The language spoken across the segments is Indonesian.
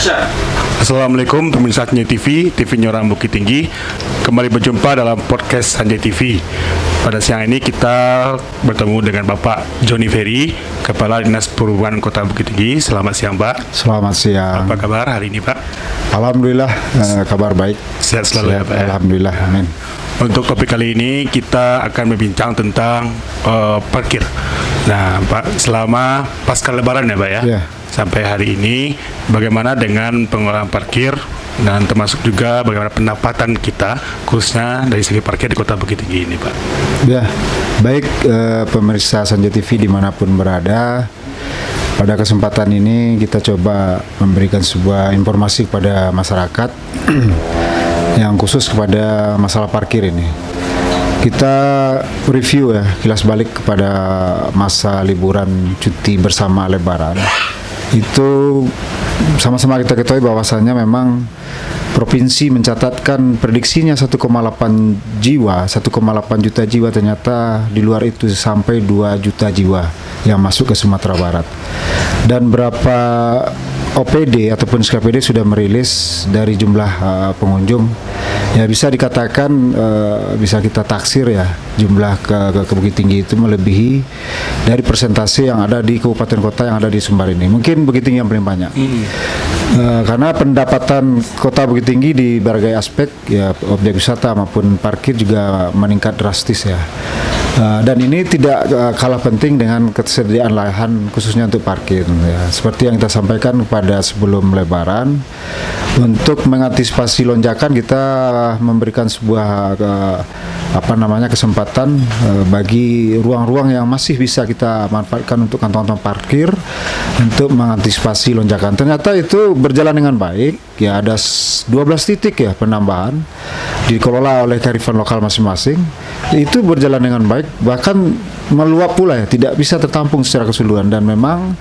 Assalamualaikum pemirsa Sanjay TV-nya orang Bukit Tinggi. Kembali berjumpa dalam podcast Sanjay TV. Pada siang ini kita bertemu dengan Bapak Johnny Ferry, Kepala Dinas Perhubungan Kota Bukit Tinggi. Selamat siang, Pak. Selamat siang. Apa kabar hari ini, Pak? Alhamdulillah, kabar baik. Sehat selalu ya, Pak. Alhamdulillah, amin. Untuk topik kali ini kita akan berbincang tentang parkir. Nah, Pak, selama pasca Lebaran ya, Pak ya? Ya. Sampai hari ini, bagaimana dengan pengelolaan parkir dan termasuk juga bagaimana pendapatan kita khususnya dari segi parkir di Kota Bukit Tinggi ini, Pak? Ya, baik pemirsa Sanjay TV dimanapun berada. Pada kesempatan ini kita coba memberikan sebuah informasi kepada masyarakat yang khusus kepada masalah parkir ini. Kita review ya, kilas balik kepada masa liburan cuti bersama Lebaran. Itu sama-sama kita ketahui bahwasannya memang provinsi mencatatkan prediksinya 1,8 juta jiwa, ternyata di luar itu sampai 2 juta jiwa yang masuk ke Sumatera Barat. Dan berapa OPD ataupun SKPD sudah merilis dari jumlah pengunjung, ya bisa dikatakan bisa kita taksir ya jumlah ke Bukit Tinggi itu melebihi dari persentase yang ada di kabupaten kota yang ada di Sumbar ini. Mungkin Bukit Tinggi yang paling banyak. Karena pendapatan Kota Bukit Tinggi di berbagai aspek ya, objek wisata maupun parkir juga meningkat drastis ya. Dan ini tidak kalah penting dengan ketersediaan lahan khususnya untuk parkir ya. Seperti yang kita sampaikan pada sebelum Lebaran, untuk mengantisipasi lonjakan kita memberikan sebuah kesempatan bagi ruang-ruang yang masih bisa kita manfaatkan untuk kantong-kantong parkir untuk mengantisipasi lonjakan. Ternyata itu berjalan dengan baik ya, ada 12 titik ya penambahan dikelola oleh kearifan lokal masing-masing. Itu berjalan dengan baik, bahkan meluap pula ya, tidak bisa tertampung secara keseluruhan, dan memang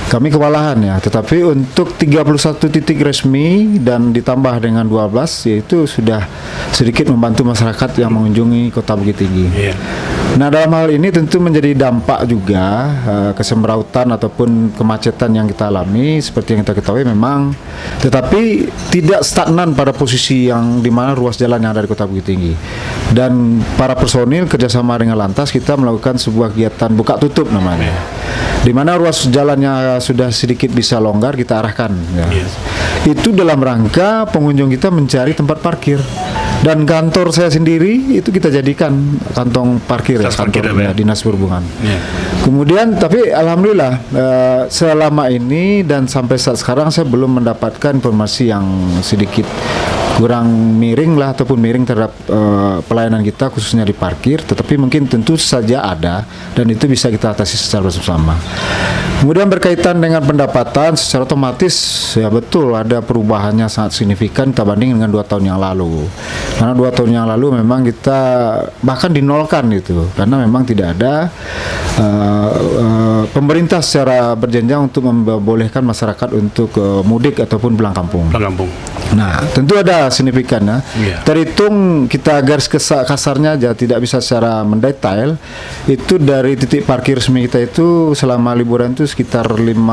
kami kewalahan ya. Tetapi untuk 31 titik resmi dan ditambah dengan 12, yaitu sudah sedikit membantu masyarakat yang mengunjungi Kota Bukit Tinggi. Nah, dalam hal ini tentu menjadi dampak juga kesemrautan ataupun kemacetan yang kita alami seperti yang kita ketahui memang, tetapi tidak stagnan pada posisi yang dimana ruas jalan yang ada di Kota Bukit Tinggi. Dan para personil kerjasama dengan Lantas kita melakukan sebuah kegiatan buka tutup namanya, di mana ruas jalannya sudah sedikit bisa longgar kita arahkan ya. Itu dalam rangka pengunjung kita mencari tempat parkir. Dan kantor saya sendiri itu kita jadikan kantong parkir ya, kantor ya, Dinas Perhubungan. Kemudian tapi alhamdulillah selama ini dan sampai saat sekarang saya belum mendapatkan informasi yang sedikit kurang miring lah ataupun miring terhadap pelayanan kita khususnya di parkir, tetapi mungkin tentu saja ada dan itu bisa kita atasi secara bersama. Kemudian berkaitan dengan pendapatan, secara otomatis ya betul ada perubahannya sangat signifikan kita banding dengan 2 tahun yang lalu. Karena 2 tahun yang lalu memang kita bahkan dinolkan itu, karena memang tidak ada pemerintah secara berjenjang untuk membolehkan masyarakat untuk mudik ataupun pulang kampung. Nah, tentu ada signifikan ya. Terhitung kita garis kasarnya aja, tidak bisa secara mendetail. Itu dari titik parkir resmi kita itu selama liburan itu sekitar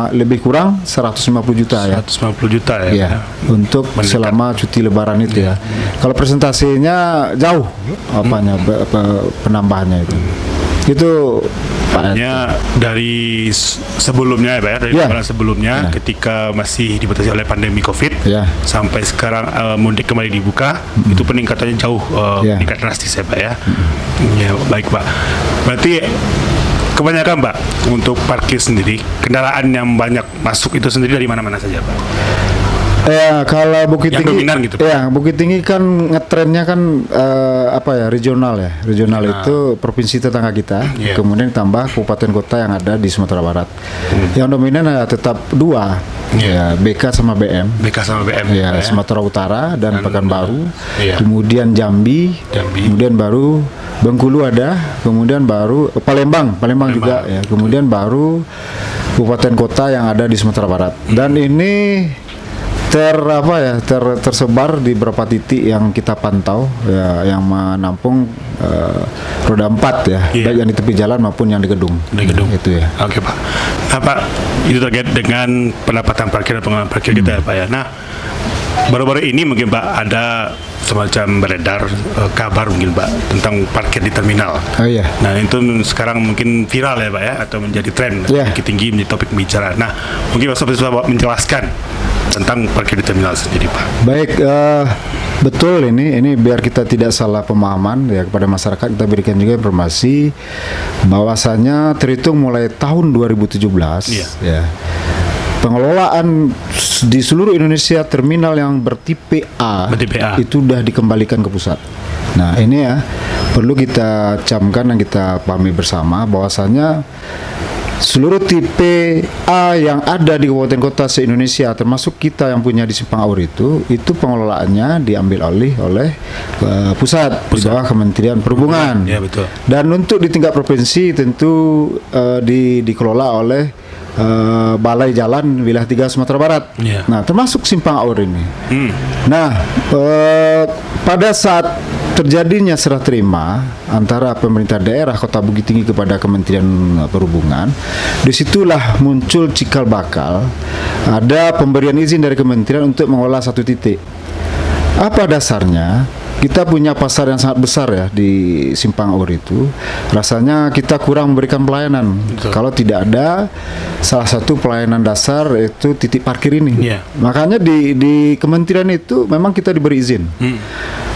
lebih kurang 150 juta ya. 150 juta ya. Untuk selama cuti Lebaran itu ya. Kalau presentasinya jauh penambahannya itu. Itu Artinya dari sebelumnya ya Pak ya, dari lebaran sebelumnya ketika masih dibatasi oleh pandemi COVID sampai sekarang mudik kembali dibuka, itu peningkatannya jauh meningkat drastis ya Pak ya. Ya baik Pak. Berarti kebanyakan Pak untuk parkir sendiri, kendaraan yang banyak masuk itu sendiri dari mana-mana saja Pak? Ya, kalau Bukit yang Tinggi, dominan gitu. Ya Bukit Tinggi kan ngetrennya kan regional ya. Regional itu provinsi tetangga kita, kemudian tambah kabupaten kota yang ada di Sumatera Barat. Yang dominan tetap 2, ya BK sama BM. Ya, Sumatera Utara dan Pekanbaru. Kemudian Jambi, kemudian baru Bengkulu ada, kemudian baru Palembang juga ya. Kemudian baru kabupaten kota yang ada di Sumatera Barat. Dan ini tersebar di beberapa titik yang kita pantau ya, yang menampung roda 4 ya, baik yang di tepi jalan maupun yang di gedung. Itu ya. Oke Pak. Nah Pak, itu terkait dengan pendapatan parkir dan pengelolaan parkir kita ya Pak ya. Nah, baru-baru ini mungkin Pak ada semacam beredar kabar mungkin Pak tentang parkir di terminal. Oh iya. Nah itu sekarang mungkin viral ya Pak ya, atau menjadi tren tinggi menjadi topik pembicaraan. Nah mungkin Bapak bisa menjelaskan tentang parkir di terminal sendiri Pak. Baik, betul ini biar kita tidak salah pemahaman ya kepada masyarakat, kita berikan juga informasi bahwasanya terhitung mulai tahun 2017 ya, pengelolaan di seluruh Indonesia terminal yang bertipe A itu sudah dikembalikan ke pusat. Nah ini ya perlu kita camkan dan kita pahami bersama bahwasanya seluruh tipe A yang ada di kabupaten kota se-Indonesia termasuk kita yang punya di Simpang Aur itu pengelolaannya diambil oleh pusat di bawah Kementerian Perhubungan. Ya, betul. Dan untuk di tingkat provinsi tentu dikelola oleh Balai Jalan Wilayah 3 Sumatera Barat. Nah, termasuk Simpang Aur ini. Nah, pada saat terjadinya serah terima antara pemerintah daerah Kota Bukit Tinggi kepada Kementerian Perhubungan, disitulah muncul cikal bakal ada pemberian izin dari kementerian untuk mengolah satu titik. Apa dasarnya? Kita punya pasar yang sangat besar ya di Simpang Aur itu. Rasanya kita kurang memberikan pelayanan. Kalau tidak ada salah satu pelayanan dasar itu titik parkir ini. Makanya di kementerian itu memang kita diberi izin.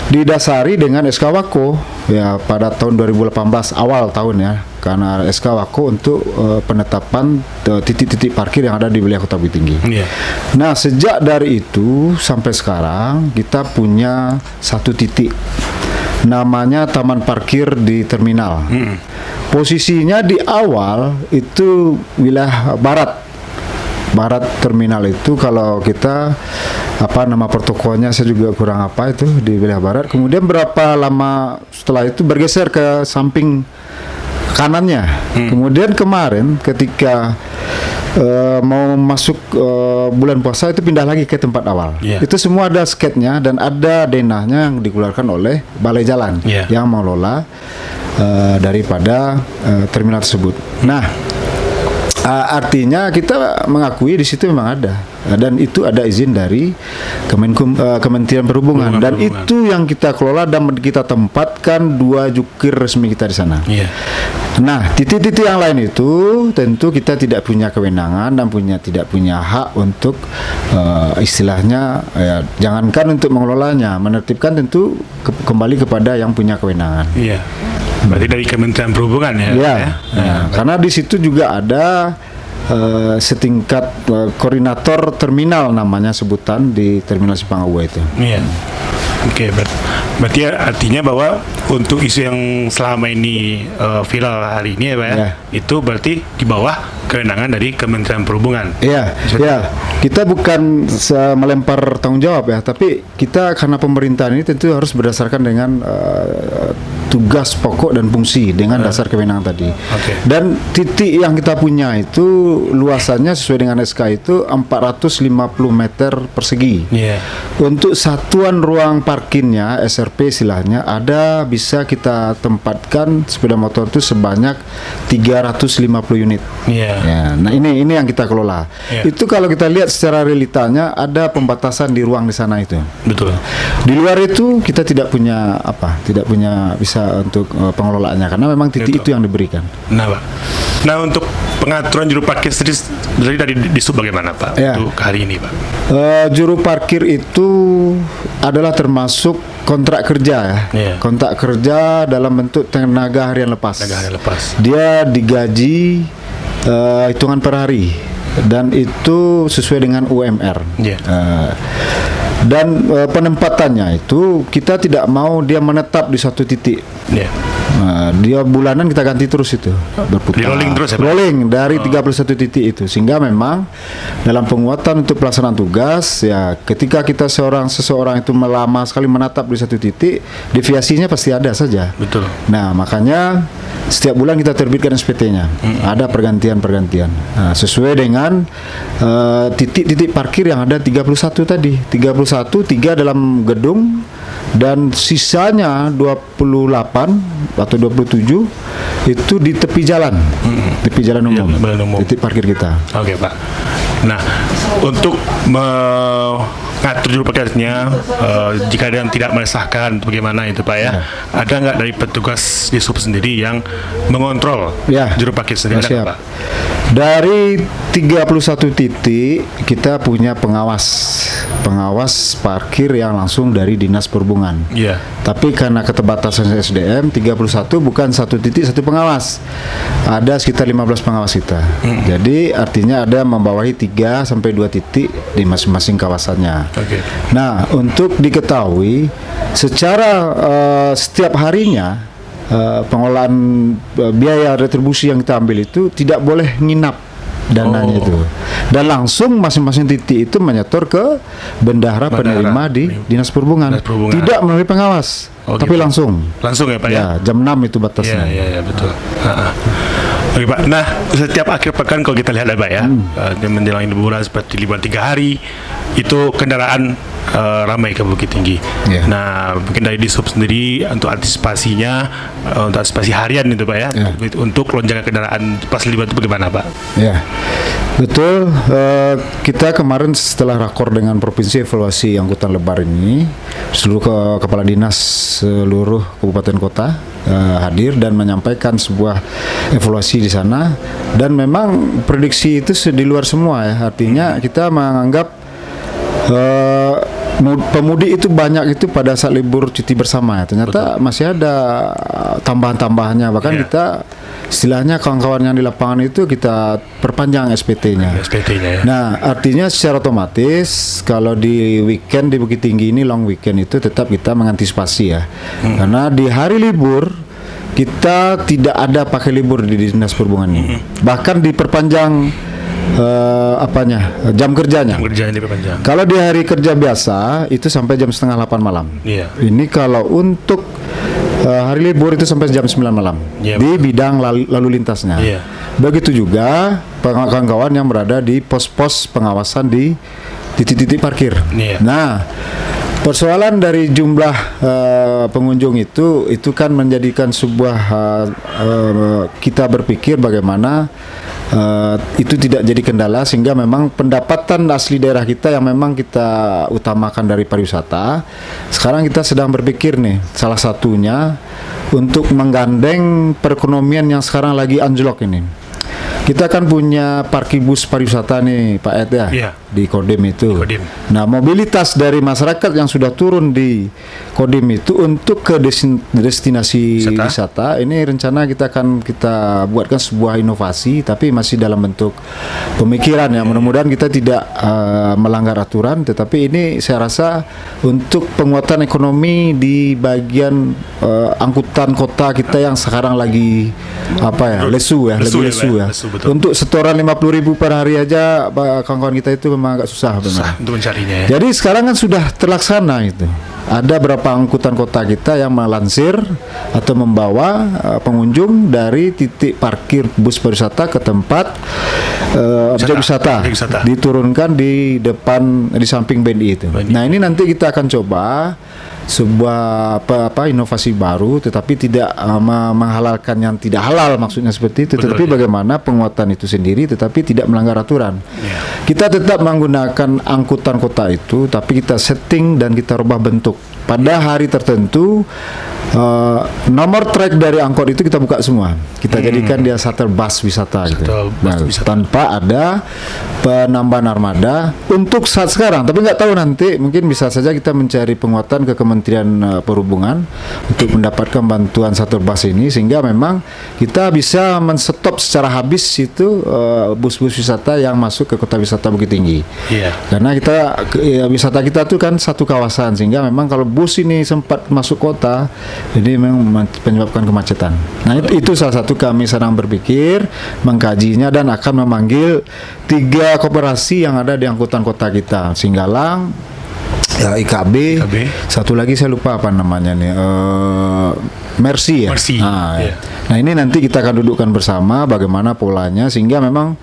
Didasari dengan SK Wako ya pada tahun 2018 awal tahun ya, karena SK Wako untuk penetapan titik-titik parkir yang ada di wilayah Kota Bukit Tinggi. Nah sejak dari itu sampai sekarang kita punya satu titik namanya taman parkir di terminal. Posisinya di awal itu wilayah barat terminal itu, kalau kita nama protokolnya saya juga kurang apa itu di wilayah barat. Kemudian berapa lama setelah itu bergeser ke samping kanannya. Kemudian kemarin ketika mau masuk bulan puasa itu pindah lagi ke tempat awal. Itu semua ada sketnya dan ada denahnya yang dikeluarkan oleh Balai Jalan yang mengelola daripada terminal tersebut. Nah, artinya kita mengakui di situ memang ada, dan itu ada izin dari Kementerian Perhubungan, dan itu yang kita kelola dan kita tempatkan 2 jukir resmi kita di sana. Nah, titik-titik yang lain itu tentu kita tidak punya kewenangan dan tidak punya hak untuk istilahnya ya, jangankan untuk mengelolanya, menertibkan tentu kembali kepada yang punya kewenangan. Berarti dari Kementerian Perhubungan ya? Karena di situ juga ada setingkat koordinator terminal namanya sebutan di terminal Simpang Aur itu. Oke, berarti artinya bahwa untuk isu yang selama ini viral hari ini ya Pak ya, itu berarti di bawah kewenangan dari Kementerian Perhubungan. Kita bukan melempar tanggung jawab ya, tapi kita karena pemerintahan ini tentu harus berdasarkan dengan tugas pokok dan fungsi dengan dasar kewenangan tadi. Dan titik yang kita punya itu luasannya sesuai dengan SK itu 450 meter persegi. Untuk satuan ruang parkirnya SRP istilahnya ada, bisa kita tempatkan sepeda motor itu sebanyak 350 unit. Nah ini yang kita kelola. Itu kalau kita lihat secara realitanya ada pembatasan di ruang di sana itu. Betul. Di luar itu kita tidak punya bisa untuk pengelolaannya karena memang titik itu yang diberikan. Nah Pak, untuk pengaturan juru parkir sendiri dari disub bagaimana Pak untuk hari ini Pak? Juru parkir itu adalah termasuk kontrak kerja ya. Kontrak kerja dalam bentuk tenaga harian lepas. Dia digaji hitungan per hari dan itu sesuai dengan UMR. Dan penempatannya itu kita tidak mau dia menetap di satu titik. Dia bulanan kita ganti terus itu, berputar. Di rolling terus ya, Pak? Rolling dari 31 titik itu, sehingga memang dalam penguatan untuk pelaksanaan tugas ya, ketika kita seseorang itu lama sekali menatap di satu titik, deviasinya pasti ada saja. Betul. Nah, makanya setiap bulan kita terbitkan SPT-nya. Ada pergantian-pergantian. Nah, sesuai dengan titik-titik parkir yang ada 31 tadi. 31, 3 dalam gedung dan sisanya 28 atau 27 itu di tepi jalan. Tepi jalan umum. Ya, jalan umum. Titik parkir kita. Oke, Pak. Nah, untuk mengatur juru parkirnya, jika ada yang tidak meresahkan, bagaimana itu Pak ya? Ada nggak dari petugas di sub sendiri yang mengontrol juru parkir sendiri? Ada nggak, Pak? Dari 31 titik kita punya pengawas parkir yang langsung dari Dinas Perhubungan. Iya. Tapi karena keterbatasan SDM, 31 bukan satu titik satu pengawas. Ada sekitar 15 pengawas kita. Jadi artinya ada membawahi 3 sampai 2 titik di masing-masing kawasannya. Okay. Nah, untuk diketahui secara setiap harinya pengelolaan biaya retribusi yang kita ambil itu tidak boleh nginap dananya itu, dan langsung masing-masing titik itu menyetor ke bendahara penerima di Dinas Perhubungan. Tidak melalui pengawas, tapi gitu. langsung ya Pak ya? Jam 6 itu batasnya. Iya betul. Oke Pak, nah setiap akhir pekan kalau kita lihat Pak ya, menjelang liburan seperti liburan 3 hari, itu kendaraan ramai ke Bukit Tinggi. Nah mungkin dari Disub sendiri untuk antisipasinya, untuk antisipasi harian itu Pak ya, untuk lonjakan kendaraan pas liburan itu bagaimana Pak? Ya, betul. Kita kemarin setelah rakor dengan provinsi evaluasi angkutan lebaran ini, seluruh kepala dinas seluruh kabupaten kota hadir dan menyampaikan sebuah evaluasi di sana, dan memang prediksi itu di luar semua ya. Artinya kita menganggap pemudik itu banyak itu pada saat libur cuti bersama ya. Ternyata masih ada tambahan-tambahannya, bahkan kita istilahnya kawan-kawan yang di lapangan itu kita perpanjang SPT-nya. Ya. Nah, artinya secara otomatis kalau di weekend di Bukit Tinggi ini long weekend itu tetap kita mengantisipasi ya. Karena di hari libur kita tidak ada pakai libur di Dinas Perhubungan ini. Bahkan diperpanjang jam kerjanya. Kalau di hari kerja biasa itu sampai jam 7:30 malam. Ini kalau untuk hari libur itu sampai jam 9 malam di bidang lalu lintasnya. Begitu juga kawan-kawan yang berada di pos-pos pengawasan di titik-titik parkir. Nah, persoalan dari jumlah pengunjung itu kan menjadikan sebuah kita berpikir bagaimana itu tidak jadi kendala, sehingga memang pendapatan asli daerah kita yang memang kita utamakan dari pariwisata. Sekarang kita sedang berpikir nih, salah satunya untuk menggandeng perekonomian yang sekarang lagi anjlok ini. Kita kan punya parkir bus pariwisata nih Pak Ed ya, di Kodim itu. Nah, mobilitas dari masyarakat yang sudah turun di Kodim itu untuk ke destinasi wisata ini rencana kita buatkan sebuah inovasi, tapi masih dalam bentuk pemikiran ya. Mudah-mudahan kita tidak melanggar aturan, tetapi ini saya rasa untuk penguatan ekonomi di bagian angkutan kota kita yang sekarang lagi lesu ya. Untuk setoran 50.000 per hari aja kawan-kawan kita itu memang agak susah untuk mencarinya ya. Jadi sekarang kan sudah terlaksana itu. Ada berapa angkutan kota kita yang melansir atau membawa pengunjung dari titik parkir bus pariwisata ke tempat objek wisata, diturunkan di samping BNI itu. Nah, ini nanti kita akan coba sebuah inovasi baru, tetapi tidak menghalalkan yang tidak halal, maksudnya seperti itu. Tetapi bagaimana penguatan itu sendiri tetapi tidak melanggar aturan. Kita tetap menggunakan angkutan kota itu, tapi kita setting dan kita rubah bentuk. Pada hari tertentu nomor trek dari angkot itu kita buka semua. Kita jadikan dia shuttle bus wisata gitu. Tanpa ada penambahan armada untuk saat sekarang. Tapi nggak tahu nanti, mungkin bisa saja kita mencari penguatan ke Kementerian Kementerian Perhubungan untuk mendapatkan bantuan satu bus ini, sehingga memang kita bisa menstop secara habis itu bus-bus wisata yang masuk ke kota wisata Bukit Tinggi. Karena wisata kita tuh kan satu kawasan, sehingga memang kalau bus ini sempat masuk kota, ini memang menyebabkan kemacetan. Nah itu salah satu kami sedang berpikir mengkajinya dan akan memanggil 3 koperasi yang ada di angkutan kota kita, Singgalang, IKB, satu lagi saya lupa apa namanya nih, Mercy ya. Nah ini nanti kita akan dudukkan bersama bagaimana polanya sehingga memang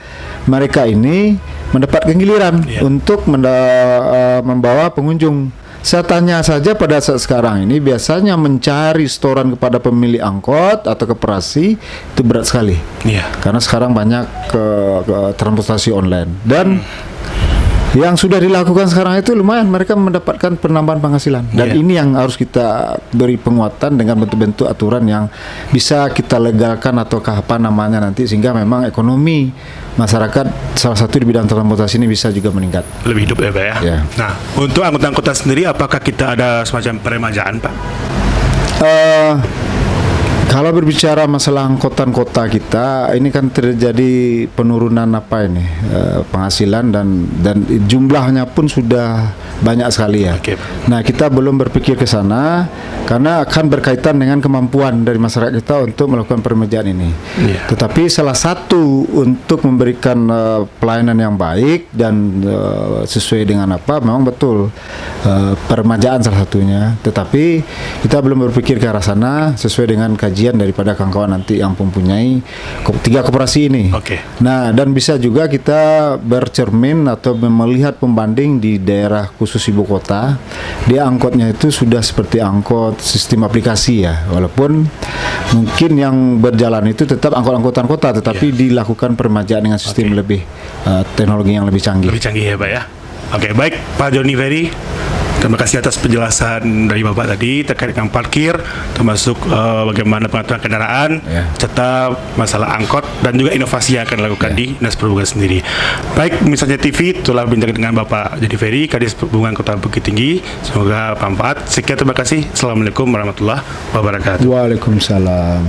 mereka ini mendapat giliran untuk membawa pengunjung. Saya tanya saja pada saat sekarang ini biasanya mencari setoran kepada pemilik angkot atau koperasi itu berat sekali. Karena sekarang banyak ke transportasi online dan yang sudah dilakukan sekarang itu lumayan, mereka mendapatkan penambahan penghasilan dan ini yang harus kita beri penguatan dengan bentuk-bentuk aturan yang bisa kita legalkan atau apa namanya nanti, sehingga memang ekonomi masyarakat salah satu di bidang transportasi ini bisa juga meningkat, lebih hidup ya Pak ya. Nah untuk angkutan kota sendiri apakah kita ada semacam peremajaan Pak? Kalau berbicara masalah angkutan kota kita, ini kan terjadi penurunan penghasilan dan jumlahnya pun sudah banyak sekali ya. Nah kita belum berpikir ke sana karena akan berkaitan dengan kemampuan dari masyarakat kita untuk melakukan peremajaan ini. Tetapi salah satu untuk memberikan pelayanan yang baik dan sesuai dengan memang betul peremajaan salah satunya. Tetapi kita belum berpikir ke arah sana sesuai dengan kajian daripada kawan-kawan nanti yang mempunyai 3 koperasi ini. Nah dan bisa juga kita bercermin atau melihat pembanding di daerah khusus ibu kota, dia angkotnya itu sudah seperti angkot sistem aplikasi ya, walaupun mungkin yang berjalan itu tetap angkot-angkutan kota, tetapi dilakukan peremajaan dengan sistem lebih teknologi yang lebih canggih. Lebih canggih ya Pak ya. Baik Pak Johnny Ferry, terima kasih atas penjelasan dari Bapak tadi terkait dengan parkir, termasuk bagaimana pengaturan kendaraan, serta masalah angkot dan juga inovasi yang akan dilakukan di Dinas Perhubungan sendiri. Baik, misalnya TV telah berbincang dengan Bapak Johnny Ferry, Kadis Perhubungan Kota Bukit Tinggi. Semoga bermanfaat. Sekian, terima kasih. Assalamualaikum warahmatullahi wabarakatuh. Waalaikumsalam.